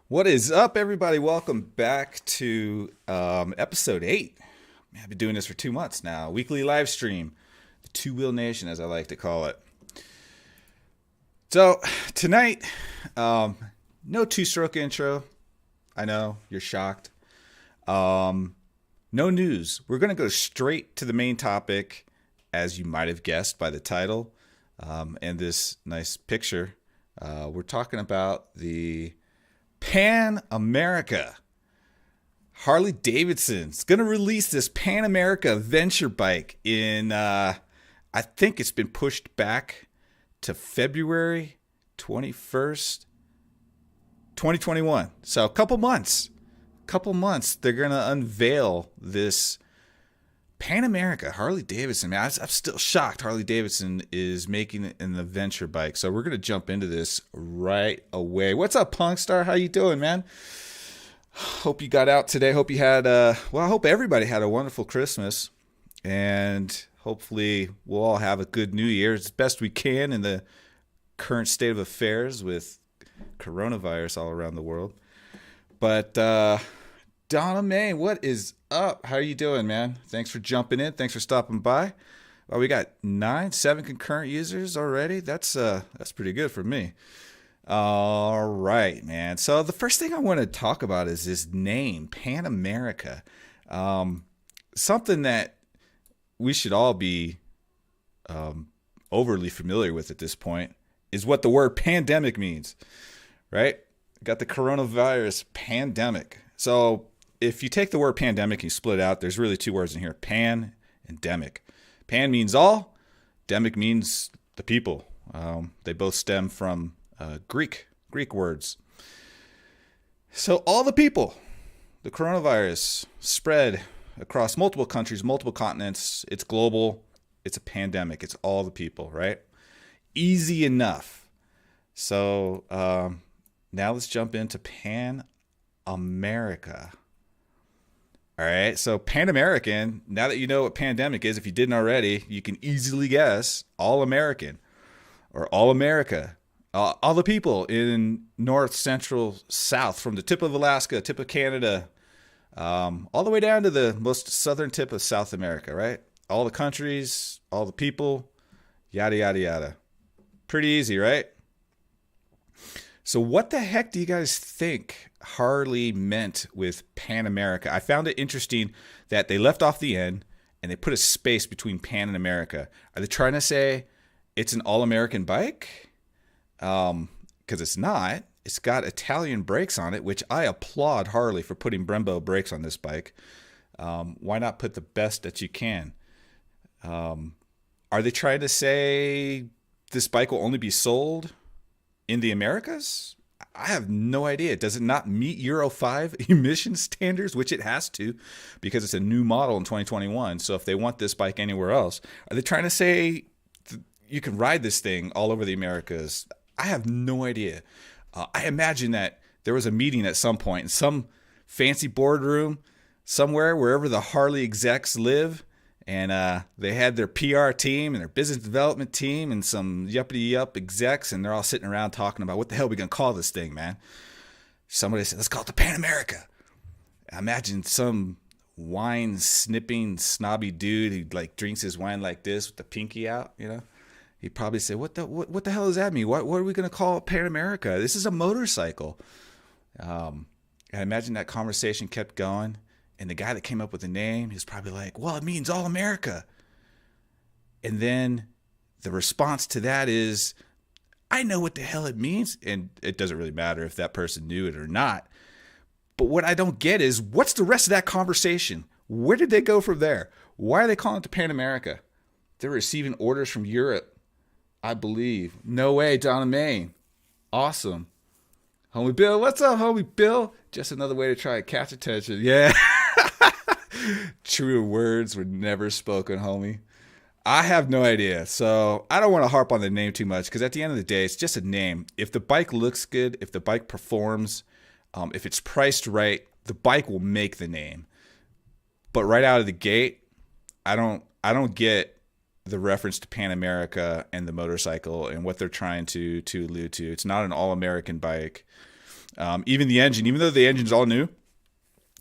What is up, everybody? Welcome back to episode 8. Man, I've been doing this for 2 months now. Weekly live stream, the Two Wheel Nation, as I like to call it. So, tonight, no two-stroke intro. I know, you're shocked. No news. We're going to go straight to the main topic, as you might have guessed by the title and this nice picture. We're talking about the Pan America. Harley-Davidson's going to release this Pan America adventure bike in, I think it's been pushed back to February 21st, 2021. So a couple months, they're going to unveil this Pan America, Harley-Davidson. Man, I'm still shocked Harley-Davidson is making an adventure bike. So we're going to jump into this right away. What's up, Punkstar? How you doing, man? Hope you got out today. Hope you had, I hope everybody had a wonderful Christmas. And hopefully we'll all have a good New Year as best we can in the current state of affairs with coronavirus all around the world. But, Donna May, what is up? How are you doing, man? Thanks for jumping in. Thanks for stopping by. Well, we got 7 concurrent users already. That's pretty good for me. All right, man. So the first thing I want to talk about is this name, Pan America. Something that we should all be overly familiar with at this point is what the word pandemic means, right? Got the coronavirus pandemic. So if you take the word pandemic and you split it out, there's really 2 words in here, pan and demic. Pan means all, demic means the people. They both stem from Greek words. So all the people, the coronavirus spread across multiple countries, multiple continents. It's global. It's a pandemic. It's all the people, right? Easy enough. So now let's jump into Pan America. All right, so Pan American, now that you know what pandemic is, if you didn't already, you can easily guess all American or all America. All the people in north, central, south, from the tip of Alaska, tip of Canada, all the way down to the most southern tip of South America, right? All the countries, all the people, yada, yada, yada. Pretty easy, right? So what the heck do you guys think Harley meant with Pan America? I found it interesting that they left off the N and they put a space between Pan and America. Are they trying to say it's an all-American bike? Because it's not. It's got Italian brakes on it, which I applaud Harley for putting Brembo brakes on this bike. Why not put the best that you can? Are they trying to say this bike will only be sold in the Americas? I have no idea. Does it not meet Euro 5 emission standards, which it has to because it's a new model in 2021. So if they want this bike anywhere else, are they trying to say you can ride this thing all over the Americas? I have no idea. I imagine that there was a meeting at some point in some fancy boardroom somewhere, wherever the Harley execs live. And they had their PR team and their business development team and some yuppity-yup execs, and they're all sitting around talking about what the hell are we going to call this thing, man? Somebody said, let's call it the Pan America. I imagine some wine-snipping, snobby dude who like drinks his wine like this with the pinky out, you know? He'd probably say, what the hell does that mean? What are we going to call it Pan America? This is a motorcycle. I imagine that conversation kept going. And the guy that came up with the name is probably like, well, it means all America. And then the response to that is, I know what the hell it means. And it doesn't really matter if that person knew it or not. But what I don't get is, what's the rest of that conversation? Where did they go from there? Why are they calling it the Pan America? They're receiving orders from Europe, I believe. No way, Donna May. Awesome. Homie Bill, what's up, homie Bill? Just another way to try to catch attention. Yeah. True words were never spoken, homie. I have no idea. So I don't want to harp on the name too much because at the end of the day, it's just a name. If the bike looks good, if the bike performs, if it's priced right, the bike will make the name. But right out of the gate, I don't get the reference to Pan America and the motorcycle and what they're trying to allude to. It's not an all-American bike. Even the engine, even though the engine's all new,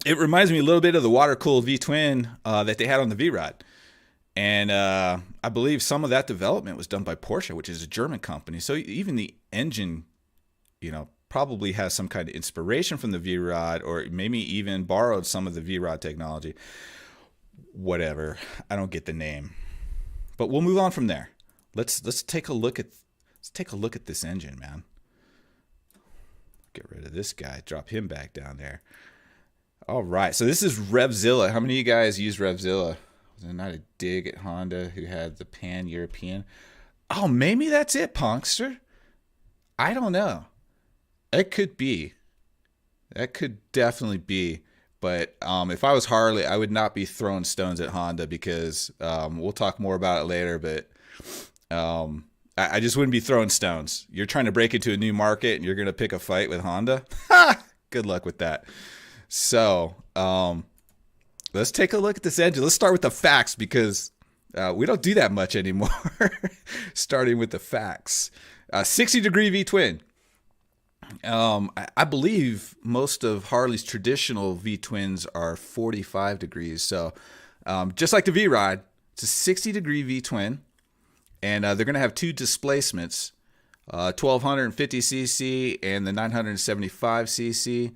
it reminds me a little bit of the water-cooled V-twin that they had on the V-Rod. And I believe some of that development was done by Porsche, which is a German company. So even the engine, probably has some kind of inspiration from the V-Rod, or maybe even borrowed some of the V-Rod technology. Whatever. I don't get the name. But we'll move on from there. Let's take a look at this engine, man. Get rid of this guy. Drop him back down there. All right. So this is Revzilla. How many of you guys use Revzilla? Was there not a dig at Honda who had the Pan European? Oh, maybe that's it, Punkster. I don't know. It could be. That could definitely be. But if I was Harley, I would not be throwing stones at Honda, because we'll talk more about it later. But I just wouldn't be throwing stones. You're trying to break into a new market and you're going to pick a fight with Honda? Good luck with that. So let's take a look at this engine. Let's start with the facts, because we don't do that much anymore. Starting with the facts. 60-degree V-twin. I believe most of Harley's traditional V-twins are 45 degrees. So just like the V-Rod, it's a 60-degree V-twin. And they're going to have two displacements, 1250cc and the 975cc,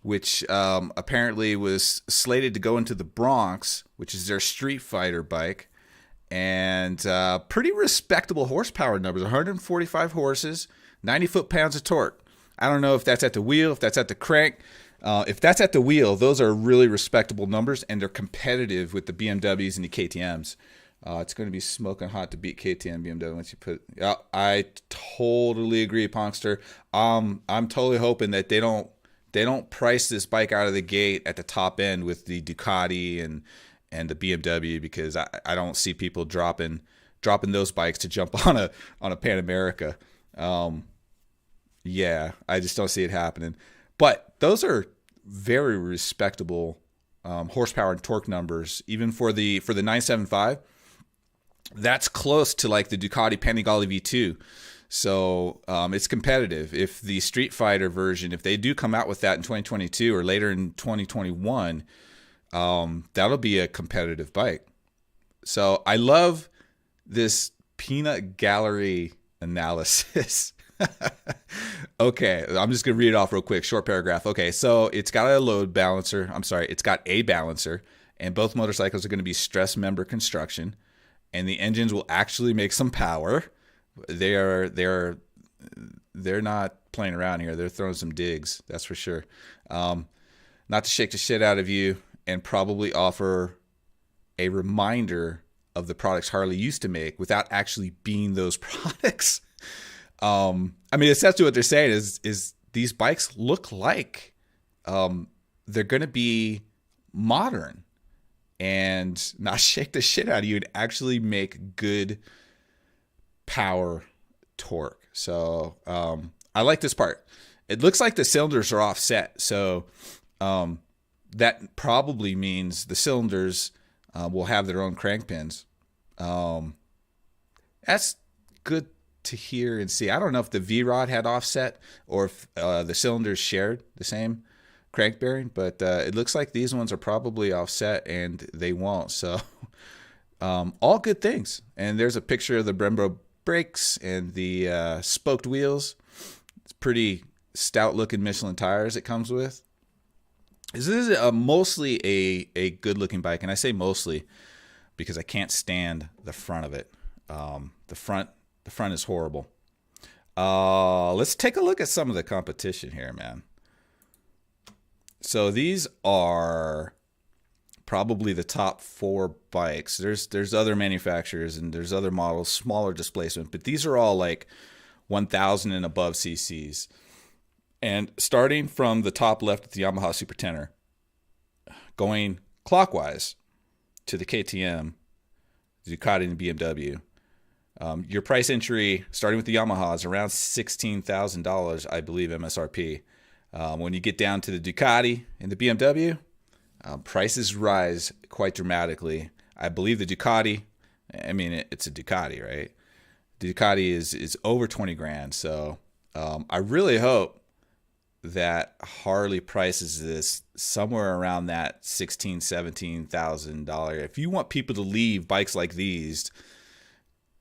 which apparently was slated to go into the Bronx, which is their street fighter bike. And pretty respectable horsepower numbers, 145 horses, 90 foot-pounds of torque. I don't know if that's at the wheel, if that's at the crank. If that's at the wheel, those are really respectable numbers, and they're competitive with the BMWs and the KTMs. It's going to be smoking hot to beat KTM BMW once you put. I totally agree, Punkster. I'm totally hoping that they don't price this bike out of the gate at the top end with the Ducati and the BMW, because I don't see people dropping those bikes to jump on a Pan America. Yeah, I just don't see it happening. But those are very respectable horsepower and torque numbers, even for the 975. That's close to like the Ducati Panigale V2. So it's competitive. If the Street Fighter version, if they do come out with that in 2022 or later in 2021, that'll be a competitive bike. So I love this peanut gallery analysis. Okay, I'm just going to read it off real quick. Short paragraph. Okay, so it's got a load balancer. It's got a balancer, and both motorcycles are going to be stress member construction, and the engines will actually make some power. They're not playing around here. They're throwing some digs, that's for sure. Not to shake the shit out of you, and probably offer a reminder of the products Harley used to make without actually being those products. Essentially what they're saying is these bikes look like they're going to be modern and not shake the shit out of you and actually make good power torque. So I like this part. It looks like the cylinders are offset. So that probably means the cylinders will have their own crank pins. That's good to hear and see. I don't know if the V-Rod had offset or if the cylinders shared the same crank bearing, but it looks like these ones are probably offset and they won't. So all good things. And there's a picture of the Brembo brakes and the spoked wheels. It's pretty stout looking Michelin tires it comes with. This is mostly a good looking bike, and I say mostly because I can't stand the front of it. The front is horrible. Let's take a look at some of the competition here, man. So these are probably the top 4 bikes. There's other manufacturers and there's other models, smaller displacement, but these are all like 1,000 and above cc's. And starting from the top left at the Yamaha Super Tenor, going clockwise to the KTM, Ducati, and the BMW. Your price entry, starting with the Yamaha, is around $16,000, I believe, MSRP. When you get down to the Ducati and the BMW, prices rise quite dramatically. I believe the Ducati, it's a Ducati, right? The Ducati is over 20 grand. So I really hope that Harley prices this somewhere around that $16,000-$17,000. If you want people to leave bikes like these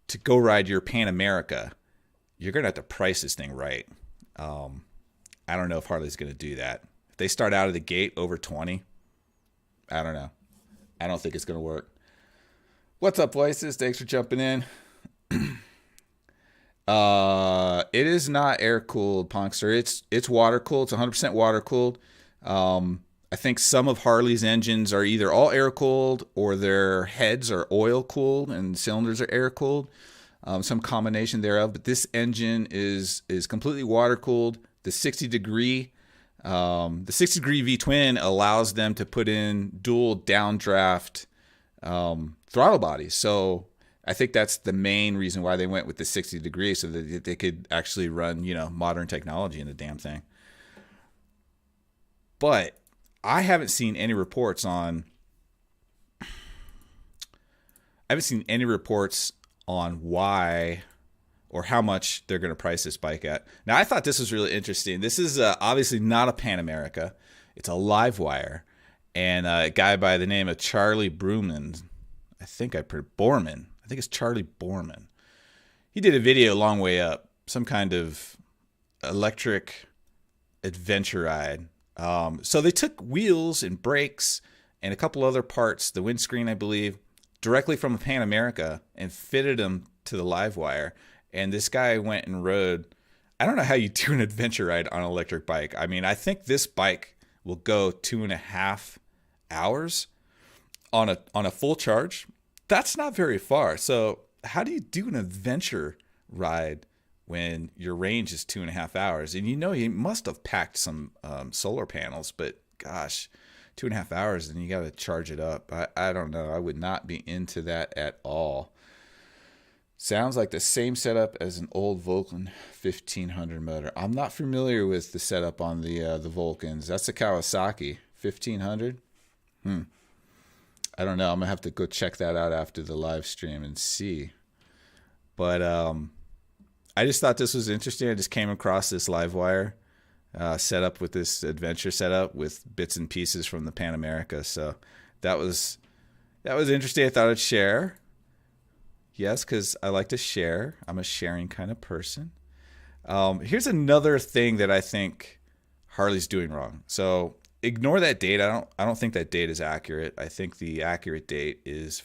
to go ride your Pan America, you're going to have to price this thing right. I don't know if Harley's going to do that. If they start out of the gate over 20, I don't know. I don't think it's going to work. What's up, voices? Thanks for jumping in. It is not air cooled, Punkster. It's water cooled. It's 100% water cooled. I think some of Harley's engines are either all air cooled or their heads are oil cooled and cylinders are air cooled. Some combination thereof. But this engine is completely water cooled. The 60 degree V twin allows them to put in dual downdraft throttle bodies. So I think that's the main reason why they went with the 60 degrees, so that they could actually run, modern technology in the damn thing. But I haven't seen any reports on why or how much they're going to price this bike at. Now, I thought this was really interesting. This is obviously not a Pan America. It's a live wire. And a guy by the name of Charlie Borman. I think it's Charlie Borman. He did a video a long way up, some kind of electric adventure ride. So they took wheels and brakes and a couple other parts, the windscreen, I believe, directly from a Pan America and fitted them to the live wire. And this guy went and rode. I don't know how you do an adventure ride on an electric bike. I mean, I think this bike will go 2.5 hours on a full charge. That's not very far. So how do you do an adventure ride when your range is 2.5 hours? And you must have packed some solar panels, but gosh, 2.5 hours, and you got to charge it up. I don't know. I would not be into that at all. Sounds like the same setup as an old Vulcan 1500 motor. I'm not familiar with the setup on the Vulcans. That's a Kawasaki 1500. I don't know. I'm gonna have to go check that out after the live stream and see. But I just thought this was interesting. I just came across this live wire setup with this adventure setup with bits and pieces from the Pan America. So that was interesting. I thought I'd share. Yes, because I like to share. I'm a sharing kind of person. Here's another thing that I think Harley's doing wrong. So ignore that date. I don't think that date is accurate. I think the accurate date is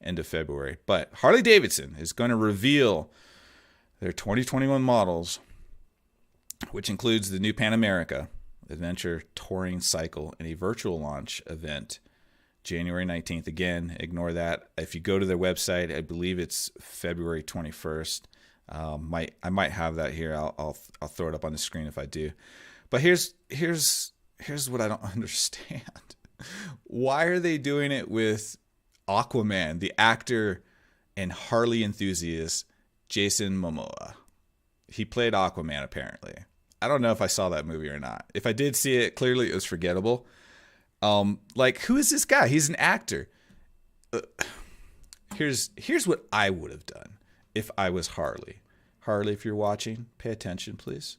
end of February. But Harley-Davidson is going to reveal their 2021 models, which includes the new Pan America Adventure Touring Cycle and a virtual launch event January 19th. Again, ignore that. If you go to their website, I believe it's February 21st. I might have that here. I'll throw it up on the screen if I do. But here's what I don't understand. Why are they doing it with Aquaman, the actor and Harley enthusiast Jason Momoa? He played Aquaman, apparently. I don't know if I saw that movie or not. If I did see it, clearly it was forgettable. Who is this guy? He's an actor. Here's what I would have done if I was Harley. Harley, if you're watching, pay attention, please.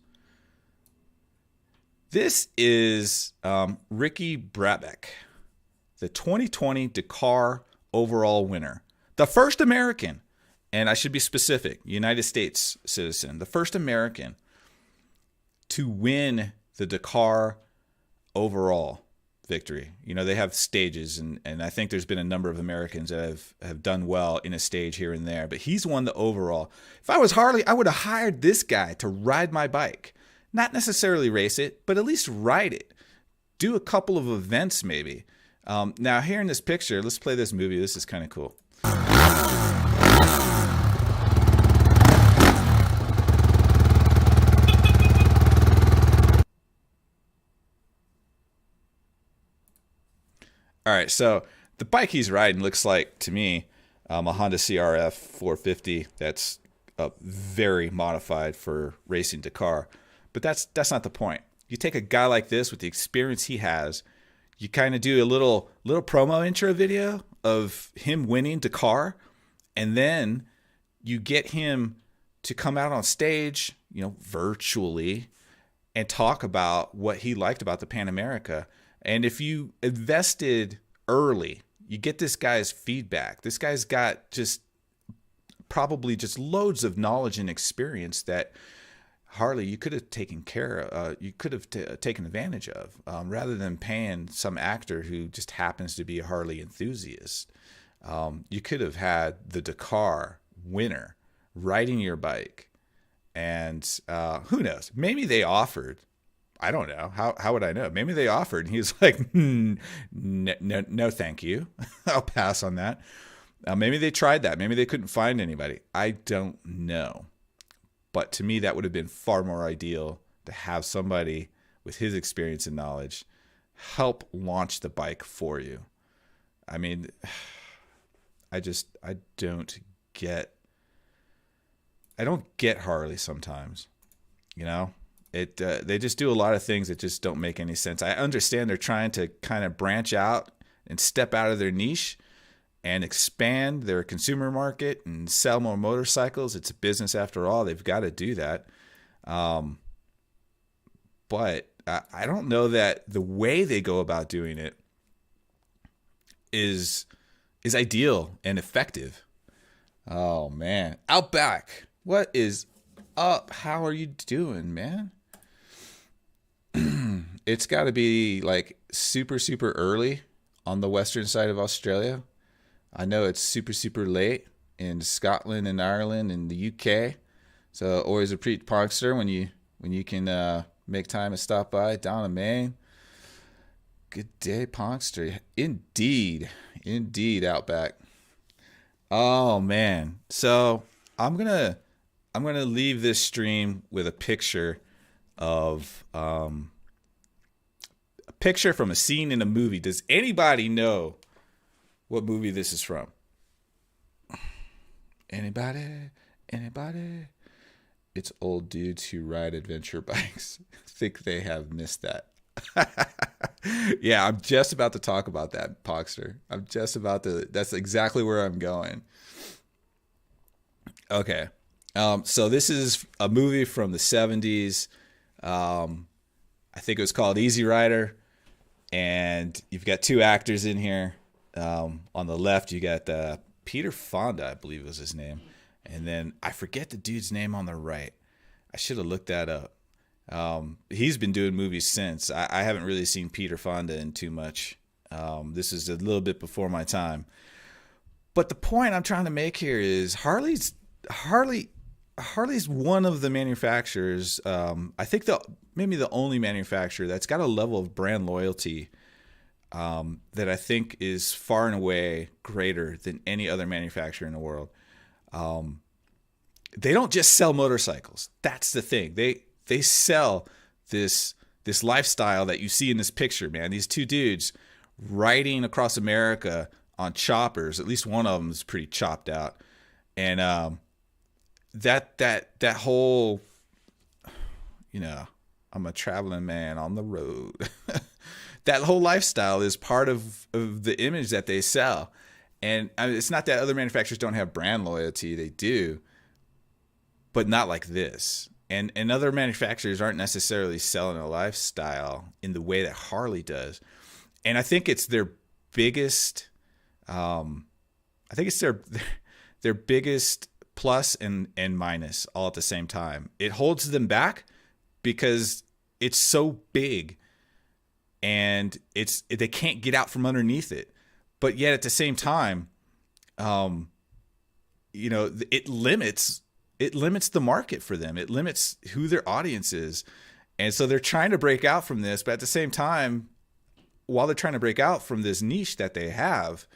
This is Ricky Brabeck, the 2020 Dakar overall winner, the first American, and I should be specific, United States citizen, the first American to win the Dakar overall victory. They have stages, and I think there's been a number of Americans that have done well in a stage here and there, but he's won the overall. If I was Harley, I would have hired this guy to ride my bike. Not necessarily race it, but at least ride it. Do a couple of events maybe. Now here in this picture, let's play this movie. This is kind of cool. All right, so the bike he's riding looks like, to me, a Honda CRF 450 that's very modified for racing Dakar. But that's not the point. You take a guy like this with the experience he has, you kind of do a little promo intro video of him winning Dakar, and then you get him to come out on stage, virtually, and talk about what he liked about the Pan America. And if you invested early, you get this guy's feedback. This guy's got just probably just loads of knowledge and experience that Harley, you could have taken care of, you could have taken advantage of, rather than paying some actor who just happens to be a Harley enthusiast. You could have had the Dakar winner riding your bike, and who knows? Maybe they offered. I don't know. How would I know? Maybe they offered, and he was like, no, thank you. I'll pass on that. Maybe they tried that. Maybe they couldn't find anybody. I don't know. But to me, that would have been far more ideal to have somebody with his experience and knowledge help launch the bike for you. I mean, I don't get Harley sometimes, you know. They just do a lot of things that just don't make any sense. I understand they're trying to kind of branch out and step out of their niche and expand their consumer market and sell more motorcycles. It's a business after all. They've got to do that. But I don't know that the way they go about doing it is ideal and effective. Oh man, Outback, what is up? How are you doing, man? It's got to be like super, super early on the western side of Australia. I know it's super, super late in Scotland and Ireland and the UK. So always a treat, Parkster, when you can make time to stop by down in Maine. Good day, Parkster. Indeed, Outback. Oh man. So I'm gonna leave this stream with a picture of a picture from a scene in a movie. Does anybody know what movie this is from? Anybody? It's old dudes who ride adventure bikes. I think they have missed that. Yeah, I'm just about to talk about that, Poxter. That's exactly where I'm going. Okay. So this is a movie from the 70s. I think it was called Easy Rider. And you've got two actors in here. On the left, you got Peter Fonda, I believe was his name. And then I forget the dude's name on the right. I should have looked that up. He's been doing movies since. I haven't really seen Peter Fonda in too much. This is a little bit before my time. But the point I'm trying to make here is Harley's one of the manufacturers. I think maybe the only manufacturer that's got a level of brand loyalty that I think is far and away greater than any other manufacturer in the world. They don't just sell motorcycles. That's the thing. They sell this lifestyle that you see in this picture, man. These two dudes riding across America on choppers. At least one of them is pretty chopped out. And that whole, you know, I'm a traveling man on the road. That whole lifestyle is part of the image that they sell. And I mean, it's not that other manufacturers don't have brand loyalty. They do, but not like this. And other manufacturers aren't necessarily selling a lifestyle in the way that Harley does. And I think it's their biggest, their biggest plus and minus all at the same time. It holds them back because it's so big and they can't get out from underneath it. But yet at the same time, you know, it limits the market for them. It limits who their audience is. And so they're trying to break out from this, but at the same time, while they're trying to break out from this niche that they have,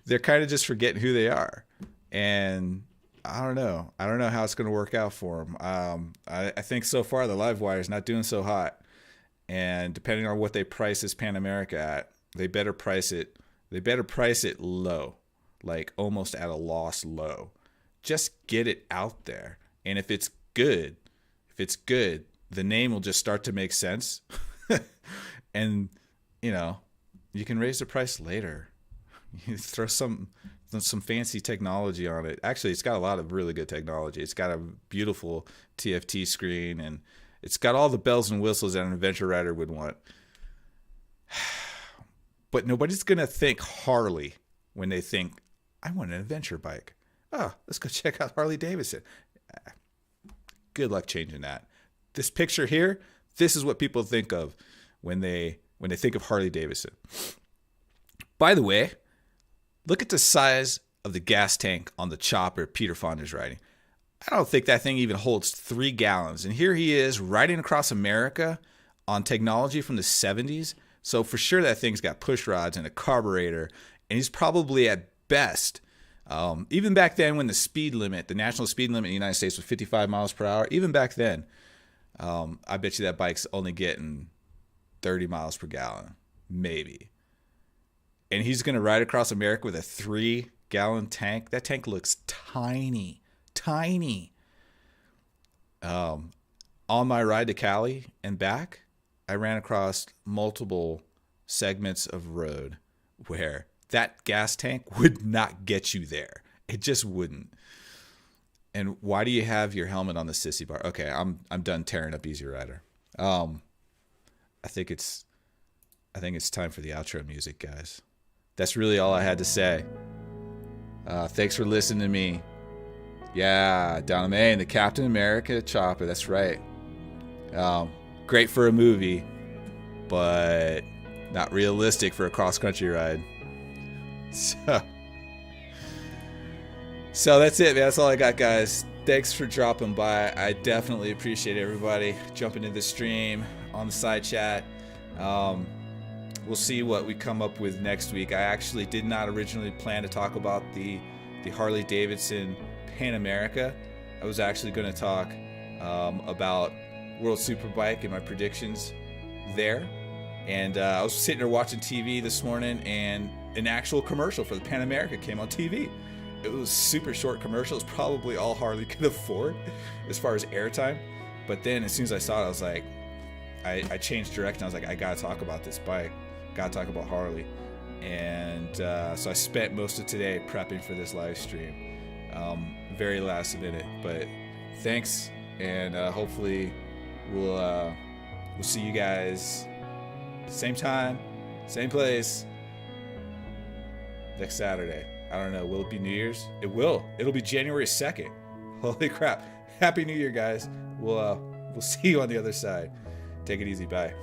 they're kind of just forgetting who they are. And I don't know how it's going to work out for them. I think so far the Livewire is not doing so hot. And depending on what they price this Pan America at, they better price it low, like almost at a loss low. Just get it out there. And if it's good, the name will just start to make sense. And, you know, you can raise the price later. You throw some fancy technology on it. Actually, it's got a lot of really good technology. It's got a beautiful TFT screen, and it's got all the bells and whistles that an adventure rider would want. But nobody's going to think Harley when they think, I want an adventure bike. Oh, let's go check out Harley-Davidson. Good luck changing that. This picture here, this is what people think of when they think of Harley-Davidson. By the way, look at the size of the gas tank on the chopper Peter Fonda's riding. I don't think that thing even holds 3 gallons. And here he is riding across America on technology from the 70s. So for sure that thing's got push rods and a carburetor. And he's probably at best, even back then when the national speed limit in the United States was 55 miles per hour, even back then, I bet you that bike's only getting 30 miles per gallon, maybe. And he's going to ride across America with a 3-gallon tank. That tank looks tiny, tiny. On my ride to Cali and back, I ran across multiple segments of road where that gas tank would not get you there. It just wouldn't. And why do you have your helmet on the sissy bar? Okay, I'm done tearing up Easy Rider. I think it's time for the outro music, guys. That's really all I had to say. Thanks for listening to me. Yeah, down in Maine, the Captain America chopper. That's right. Great for a movie, but not realistic for a cross-country ride. So that's it, man. That's all I got, guys. Thanks for dropping by. I definitely appreciate everybody jumping into the stream, on the side chat. We'll see what we come up with next week. I actually did not originally plan to talk about the Harley-Davidson Pan America. I was actually going to talk about World Superbike and my predictions there. And I was sitting there watching TV this morning, and an actual commercial for the Pan America came on TV. It was a super short commercial. It's probably all Harley could afford as far as airtime. But then as soon as I saw it, I was like, I changed direction. I was like, I got to talk about this bike. Got to talk about Harley. And so I spent most of today prepping for this live stream. Very last minute. But thanks. And hopefully we'll see you guys same time, same place, next Saturday. I don't know. Will it be New Year's? It will. It'll be January 2nd. Holy crap. Happy New Year, guys. We'll see you on the other side. Take it easy. Bye.